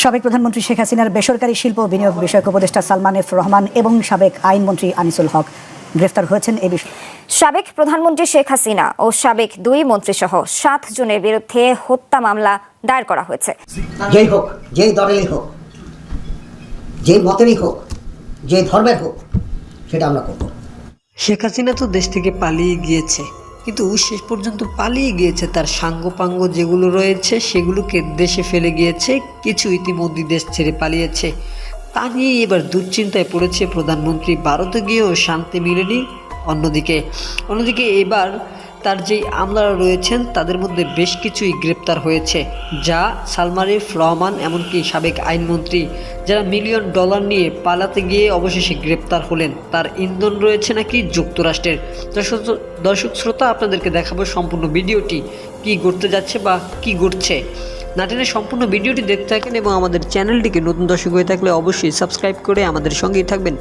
সাবেক প্রধানমন্ত্রী শেখ হাসিনার বেসরকারি শিল্প বিনিয়োগ বিষয়ক উপদেষ্টা সালমান এফ রহমান এবং সাবেক আইনমন্ত্রী আনিসুল হক গ্রেফতার হয়েছেন। এই বিষয়ে সাবেক প্রধানমন্ত্রী শেখ হাসিনা ও সাবেক 2 মন্ত্রীসহ 7 জনের বিরুদ্ধে হত্যা মামলা দায়ের করা হয়েছে। যেই হোক, যেই দলেরই হোক, যেই মতেরই হোক, যে ধর্মের হোক, সেটা আমরা করব। শেখ হাসিনা তো দেশ থেকে পালিয়ে গিয়েছে, কিন্তু শেষ পর্যন্ত পালিয়ে গিয়েছে তার সাঙ্গপাঙ্গ যেগুলো রয়েছে সেগুলোকে দেশে ফেলে গিয়েছে, কিছু ইতিমধ্যে দেশ ছেড়ে পালিয়েছে। তা নিয়ে এবার দুশ্চিন্তায় পড়েছে প্রধানমন্ত্রী। ভারতে গিয়েও শান্তি মিলেনি। অন্যদিকে এবার তার যেই আমলারা রয়েছেন তাদের মধ্যে বেশ কিছুই গ্রেপ্তার হয়েছে, যা সালমান এফ রহমান এমনকি সাবেক আইনমন্ত্রী যারা মিলিয়ন ডলার নিয়ে পালাতে গিয়ে অবশেষে গ্রেপ্তার হলেন। তার ইন্ধন রয়েছে নাকি যুক্তরাষ্ট্রের। দর্শক শ্রোতা, আপনাদেরকে দেখাবো সম্পূর্ণ ভিডিওটি কি ঘটতে যাচ্ছে বা কি ঘটছে। নাটেনের সম্পূর্ণ ভিডিওটি দেখতে থাকেন এবং আমাদের চ্যানেলটিকে নতুন দর্শক হয়ে থাকলে অবশ্যই সাবস্ক্রাইব করে আমাদের সঙ্গেই থাকবেন।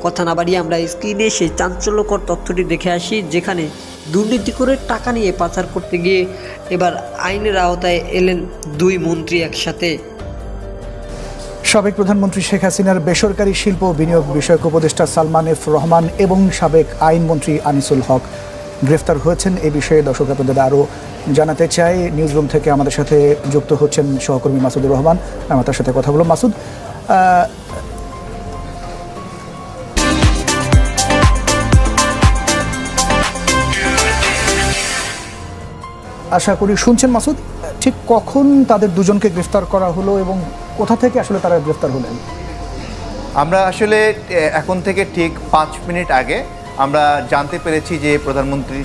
কথা না বাড়িয়ে আমরা স্ক্রিনে সেই চাঞ্চল্যকর তথ্যটি দেখে আসি, যেখানে দুর্নীতি করে টাকা নিয়ে পাচার করতে গিয়ে এবার আইনের আওতায় এলেন 2 মন্ত্রী একসাথে। সাবেক প্রধানমন্ত্রী শেখ হাসিনার বেসরকারি শিল্প বিনিয়োগ বিষয়ক উপদেষ্টা সালমান এফ রহমান এবং সাবেক আইনমন্ত্রী আনিসুল হক গ্রেফতার হয়েছেন। এই বিষয়ে দর্শক আপনাদের আরও জানাতে চাই। নিউজরুম থেকে আমাদের সাথে যুক্ত হচ্ছেন সহকর্মী মাসুদুর রহমান। আমরা তার সাথে কথা বলব। মাসুদ, আশা করি শুনছেন মাসুদ। ঠিক কখন তাদের দুজনকে গ্রেফতার করা হলো এবং কোথা থেকে আসলে তারা গ্রেফতার হলেন? আমরা আসলে এখন থেকে ঠিক 5 মিনিট আগে আমরা জানতে পেরেছি যে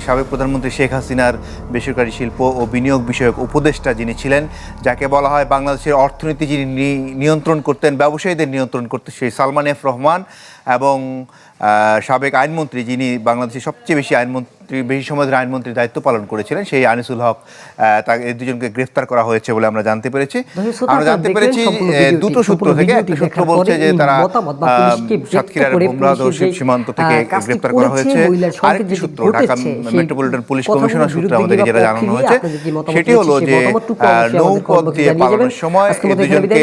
সাবেক প্রধানমন্ত্রী শেখ হাসিনার বেসরকারি শিল্প ও বিনিয়োগ বিষয়ক উপদেষ্টা যিনি ছিলেন, যাকে বলা হয় বাংলাদেশের অর্থনীতি যিনি নিয়ন্ত্রণ করতেন, ব্যবসায়ীদের নিয়ন্ত্রণ করতেন, সেই সালমান এফ রহমান এবং সাবেক আইনমন্ত্রী যিনি বাংলাদেশের সবচেয়ে বেশি সময় ধরে আইনমন্ত্রীর দায়িত্ব পালন করেছিলেন, সেই আনিসুল হক, এই দুজনকে গ্রেফতার করা হয়েছে বলে আমরা জানতে পেরেছি। আমরা জানতে পেরেছি দুটো সূত্র থেকে। একটা সূত্র বলছে যে তারা সাতক্ষীরার বুমরাহ সীমান্ত থেকে গ্রেফতার করা হয়েছে। আরেকটি সূত্র ঢাকা মেট্রোপলিটন পুলিশ কমিশনার সূত্রে আমাদেরকে যেটা জানানো হয়েছে সেটি হলো যে নৌপথ দিয়ে পালানোর সময় এই দুজনকে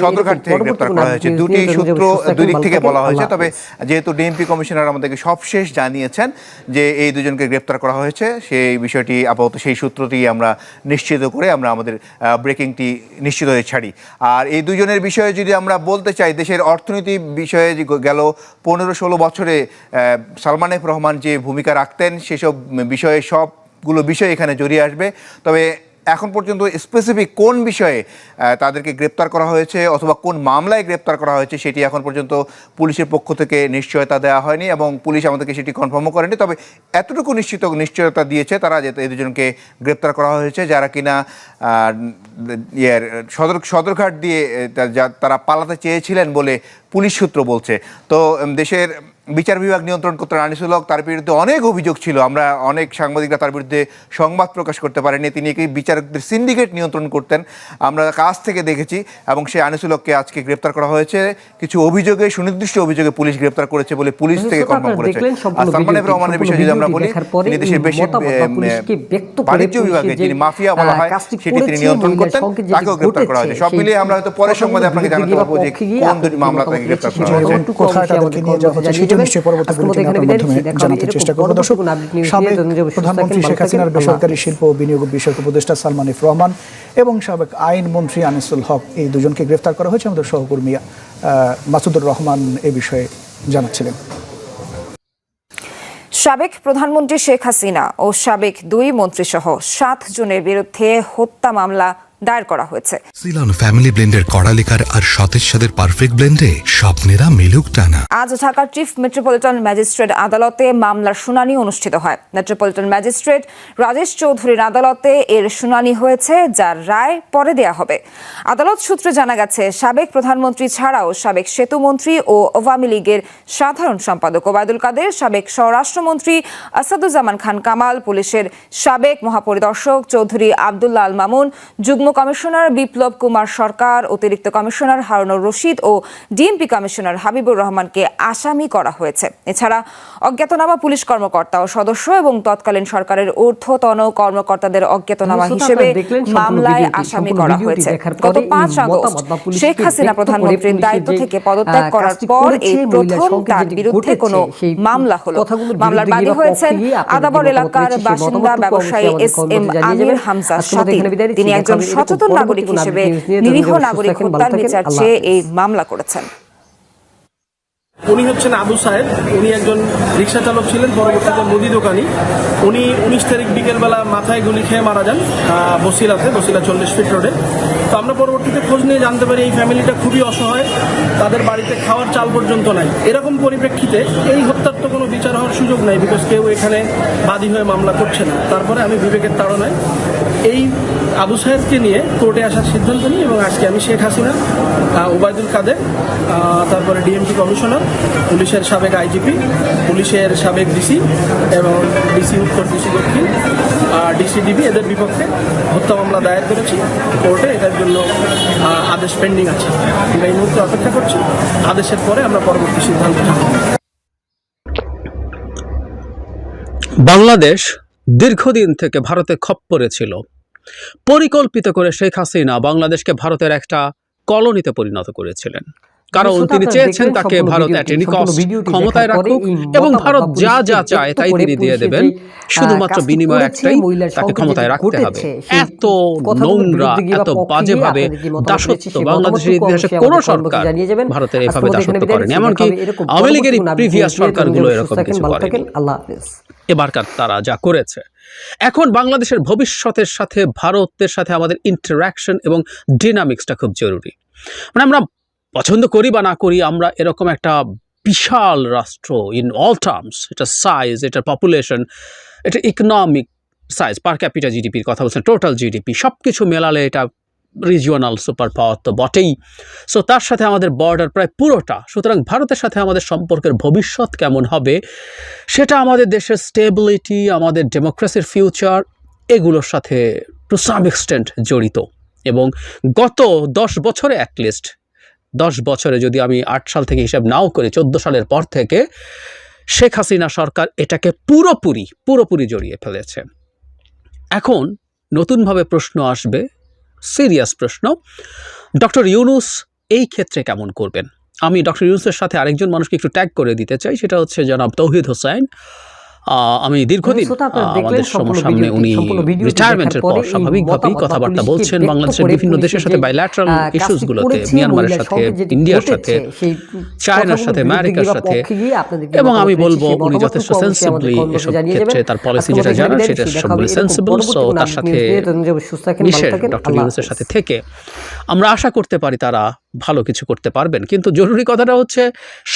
সদরঘাট থেকে গ্রেফতার করা হয়েছে। দুটি সূত্র দুই দিক থেকে বলা হয়েছে। তবে যেহেতু ডিএমপি কমিশনার আমাদেরকে সবশেষ জানিয়েছেন যে এই দুজনকে গ্রেফতার করা হয়েছে, সেই বিষয়টি আপাতত সেই সূত্রটি আমরা নিশ্চিত করে আমরা আমাদের ব্রেকিংটি নিশ্চিত হয়ে ছাড়ি। আর এই দুজনের বিষয়ে যদি আমরা বলতে চাই, দেশের অর্থনীতি বিষয়ে গেল 15-16 বছরে সালমান এফ রহমান যে ভূমিকা রাখতেন সেসব বিষয়ে সবগুলো বিষয় এখানে জড়িয়ে আসবে। তবে এখন পর্যন্ত স্পেসিফিক কোন বিষয়ে তাদেরকে গ্রেপ্তার করা হয়েছে অথবা কোন মামলায় গ্রেপ্তার করা হয়েছে সেটি এখন পর্যন্ত পুলিশের পক্ষ থেকে নিশ্চয়তা দেওয়া হয়নি এবং পুলিশ আমাদেরকে সেটি কনফার্মও করেনি। তবে এতটুকু নিশ্চয়তা দিয়েছে তারা যে এই দুজনকে গ্রেপ্তার করা হয়েছে যারা কিনা সদরঘাট দিয়ে তারা পালাতে চেয়েছিলেন বলে পুলিশ সূত্র বলছে। তো দেশের বিচার বিভাগ নিয়ন্ত্রণ করতেন আনিসুল হক, তার বিরুদ্ধে অনেক অভিযোগ ছিল। আমরা অনেক সাংবাদিকরা তার বিরুদ্ধে সংবাদ প্রকাশ করতে পারেনি। তিনি কি বিচারকদের সিন্ডিকেট নিয়ন্ত্রণ করতেন আমরা কাছ থেকে দেখেছি এবং সেই আনিসুল হককে আজকে গ্রেপ্তার করা হয়েছে। কিছু অভিযোগে, সুনির্দিষ্ট অভিযোগে পুলিশ গ্রেপ্তার করেছে বলে পুলিশ থেকে কনফার্ম করেছে। আর সালমান এফ রহমানের বিষয়ে যদি আমরা বলি, তিনি দেশের বেশি বাণিজ্য বিভাগে যিনি মাফিয়া বলা হয় সেটি তিনি নিয়ন্ত্রণ করতেন, তাকেও গ্রেপ্তার করা হয়েছে। সব মিলিয়ে আমরা হয়তো পরের সংবাদে আপনাকে জানাতে পারবো যে কোন দুটি মামলা তাকে গ্রেপ্তার করা হয়েছে। কোথায় তাদেরকে নিয়ে যাওয়া হচ্ছে সেটা নিশ্চয়ই পরবর্তী বুলেটিনের মাধ্যমে জানাতে চেষ্টা করব। দর্শক, সাবেক প্রধানমন্ত্রী শেখ হাসিনার বেসরকারি শিল্প ও বিনিয়োগ বিষয়ক উপদেষ্টা সালমান এফ রহমান এবং সাবেক আইনমন্ত্রী আনিসুল হক, এই দুজনকে গ্রেফতার করা হয়েছে। আমাদের সহকর্মী মাসুদুর রহমান এ বিষয়ে জানাচ্ছিলেন। সাবেক প্রধানমন্ত্রী শেখ হাসিনা ও সাবেক 2 মন্ত্রীসহ 7 জনের বিরুদ্ধে হত্যা মামলা দায়ের করা হয়েছে। সিলন ফ্যামিলি ব্লেন্ডের কড়া লিকার আর সতেজ সাদের পারফেক্ট ব্লেন্ডে স্বপ্নেরা মিলুক টানা। আজ ঢাকার চিফ মেট্রোপলিটন ম্যাজিস্ট্রেট আদালতে মামলার শুনানি অনুষ্ঠিত হয়। মেট্রোপলিটন ম্যাজিস্ট্রেট রাজেশ চৌধুরীর আদালতে এর শুনানি হয়েছে, যার রায় পরে দেয়া হবে। আদালত সূত্রে জানা গেছে, সাবেক প্রধানমন্ত্রী ছাড়াও সাবেক সেতুমন্ত্রী ও আওয়ামী লীগের সাধারণ সম্পাদক ওবায়দুল কাদের, সাবেক স্বরাষ্ট্রমন্ত্রী আসাদুজ্জামান খান কামাল, পুলিশের সাবেক মহাপরিদর্শক চৌধুরী আব্দুল্লাহ আল মামুন, যুগ্ম কমিশনার বিপ্লব কুমার সরকার, অতিরিক্ত কমিশনার হারুনুর রশিদ ও ডিএমপি কমিশনার হাবিবুর রহমানকে আসামি করা হয়েছে। এছাড়া অজ্ঞাতনামা পুলিশ কর্মকর্তা ও সদস্য এবং তৎকালীন সরকারের ঊর্ধ্বতন কর্মকর্তাদের অজ্ঞাতনামা হিসেবে মামলায় আসামি করা হয়েছে। গত 5 আগস্ট শেখ হাসিনা প্রধানমন্ত্রীর দায়িত্ব থেকে পদত্যাগ করার পর এই প্রথম তার বিরুদ্ধে কোনো মামলা হলো। মামলার বাদী হয়েছেন আদাবর এলাকার বাসিন্দা ব্যবসায়ী এস.এম. আমির হামজা সাথী। তিনি একজন সচেতন নাগরিক হিসেবে নিরীহ নাগরিক হত্যার বিচার চেয়ে এই মামলা করেছেন। উনি হচ্ছেন আবু সাহেব। উনি একজন রিক্সা চালক ছিলেন, পরবর্তীতে মুদি দোকানি। উনি 19 তারিখ বিকেলবেলা মাথায় গুলি খেয়ে মারা যান বসিলা 40 ফিট রোডে। তো আমরা পরবর্তীতে খোঁজ নিয়ে জানতে পারি এই ফ্যামিলিটা খুবই অসহায়, তাদের বাড়িতে খাওয়ার চাল পর্যন্ত নাই। এরকম পরিপ্রেক্ষিতে এই হত্যার তো কোনো বিচার হওয়ার সুযোগ নাই, বিকজ কেউ এখানে বাদী হয়ে মামলা করছে না। তারপরে আমি বিবেকের তাড়নায় এই আবু সাহেবকে নিয়ে কোর্টে আসার সিদ্ধান্ত নিই এবং আজকে আমি শেখ হাসিনা, ওবায়দুল কাদের, তারপরে ডিএমপি কমিশনার, পুলিশের সাবেক আইজিপি, পুলিশের সাবেক ডিসি এবং ডিসি উত্তর, ডিসি দক্ষিণ, ডিসিডিবি এদের বিপক্ষে হত্যা মামলা দায়ের করেছি কোর্টে। এটার জন্য আদেশ পেন্ডিং আছে। আমরা এই মুহূর্তে অপেক্ষা করছি, আদেশের পরে আমরা পরবর্তী সিদ্ধান্ত নেব। বাংলাদেশ দীর্ঘদিন থেকে ভারতে খপ্পরে ছিল। পরিকল্পিত করে শেখ হাসিনা বাংলাদেশকে ভারতের একটা কলোনিতে পরিণত করেছিলেন, কারণ তিনি চেয়েছেন তাকে ভারত অ্যাট এনি কস্ট ক্ষমতায় রাখুক এবং ভারত যা যা চায় তাই তিনি দিয়ে দেবেন, শুধুমাত্র বিনিময় একটাই, তাকে ক্ষমতায় রাখতে হবে। এত নোংরা, এত বাজেভাবে দাসত্ব বাংলাদেশের ইতিহাসে কোনো সরকার ভারতের এভাবে দাসত্ব করেনি, এমনকি আওয়ামী লীগের প্রিভিয়াস সরকারগুলো এরকম কিছু করেনি। এবারকার তারা যা করেছে, এখন বাংলাদেশের ভবিষ্যতের সাথে ভারতের সাথে আমাদের ইন্টারাকশন এবং ডিনামিক্সটা খুব জরুরি। মানে আমরা পছন্দ করি বা না করি, আমরা এরকম একটা বিশাল রাষ্ট্র ইন অল টার্মস, এটা সাইজ, এটা পপুলেশন, এটা ইকোনমিক সাইজ, পার ক্যাপিটা জিডিপির কথা বলছেন, টোটাল জিডিপি সব কিছু মেলালে এটা রিজিওনাল সুপার পাওয়ার তো বটেই। সো তার সাথে আমাদের বর্ডার প্রায় পুরোটা। সুতরাং ভারতের সাথে আমাদের সম্পর্কের ভবিষ্যৎ কেমন হবে সেটা আমাদের দেশের স্টেবিলিটি, আমাদের ডেমোক্রেসির ফিউচার, এগুলোর সাথে টু সাম এক্সটেন্ট জড়িত। এবং গত 10 বছরে অ্যাটলিস্ট 10 বছরে, যদি আমি 8 সাল থেকে হিসাব নাও করি, 14 সালের পর থেকে শেখ হাসিনা সরকার এটাকে পুরোপুরি জড়িয়ে ফেলেছে। এখন নতুনভাবে প্রশ্ন আসবে, সিরিয়াস প্রশ্ন, ডক্টর ইউনূস এই ক্ষেত্রে কেমন করবেন? আমি ডক্টর ইউনূসের সাথে আরেকজন মানুষকে একটু ট্যাগ করে দিতে চাই, সেটা হচ্ছে জনাব তৌহিদ হোসেন। আমি দীর্ঘদিন আমাদের সামনে উনি রিটায়ারমেন্টের পর স্বাভাবিকভাবেই কথাবার্তা বলছেন বাংলাদেশের বিভিন্ন দেশের সাথে, বাইল্যাটারাল ইস্যুসগুলোতে, মিয়ানমারের সাথে, ইন্ডিয়ার সাথে, চায়নার সাথে, আমেরিকার সাথে, এবং আমি বলবো উনি যথেষ্ট সেন্সিবলি এসব ক্ষেত্রে তার পলিসি যেটা জানেন সেটা সবগুলো সেন্সিবল। সো তার সাথে বিশেষ ডক্টর ইউনূসের সাথে থেকে আমরা আশা করতে পারি তারা ভালো কিছু করতে পারবেন। কিন্তু জরুরি কথাটা হচ্ছে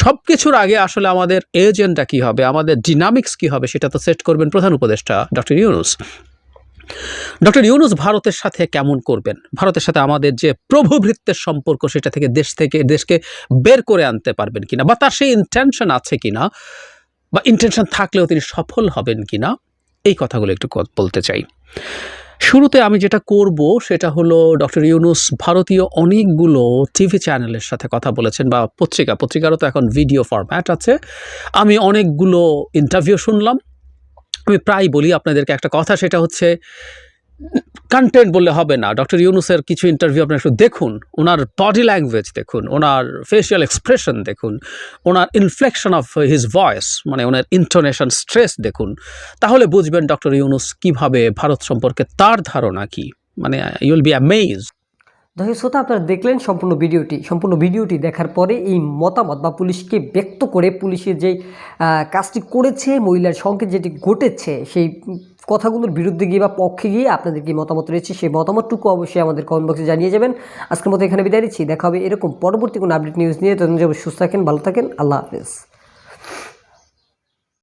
সব কিছুর আগে আসলে আমাদের এজেন্ডা কী হবে, আমাদের ডিনামিক্স কী হবে, সেটা তো সেট করবেন প্রধান উপদেষ্টা ডক্টর ইউনূস। ডক্টর ইউনূস ভারতের সাথে কেমন করবেন, ভারতের সাথে আমাদের যে প্রভুভৃত্যের সম্পর্ক সেটা থেকে দেশকে বের করে আনতে পারবেন কিনা, বা তার সেই ইন্টেনশন আছে কিনা, বা ইন্টেনশন থাকলেও তিনি সফল হবেন কিনা, এই কথাগুলো একটু বলতে চাই। শুরুতে আমি যেটা করব সেটা হলো, ডক্টর ইউনূস ভারতীয় অনেকগুলো টিভি চ্যানেলের সাথে কথা বলেছেন, বা পত্রিকারও তো এখন ভিডিও ফরম্যাট আছে। আমি অনেকগুলো ইন্টারভিউ শুনলাম। আমি প্রায় বলি আপনাদেরকে একটা কথা, সেটা হচ্ছে কন্টেন্ট বললে হবে না। ডক্টর ইউনূসের কিছু ইন্টারভিউ আপনারা একটু দেখুন, ওনার বডি ল্যাঙ্গুয়েজ দেখুন, ওনার ফেসিয়াল এক্সপ্রেশন দেখুন, ওনার ইনফ্লেকশন অফ হিজ ভয়েস, মানে ওনার ইন্টোনেশন, স্ট্রেস দেখুন, তাহলে বুঝবেন ডক্টর ইউনূস কীভাবে ভারত সম্পর্কে তার ধারণা কী। মানে ইউ উইল বি অ্যামেজড। দর্শক শ্রোতা, আপনারা দেখলেন সম্পূর্ণ ভিডিওটি দেখার পরে এই মতামত বা পুলিশকে ব্যক্ত করে পুলিশের যেই কাজটি করেছে, মহিলার সঙ্গে যেটি ঘটেছে, সেই কথাগুলোর বিরুদ্ধে গিয়ে বা পক্ষে গিয়ে আপনাদের কি মতামত রয়েছে, সেই মতামতটুকু অবশ্যই আমাদের কমেন্ট বক্সে জানিয়ে যাবেন। আজকের মতো এখানে বিদায় নিচ্ছি, দেখা হবে এরকম পরবর্তী কোনো আপডেট নিউজ নিয়ে। তখন সুস্থ থাকেন, ভালো থাকেন, আল্লাহ হাফেজ।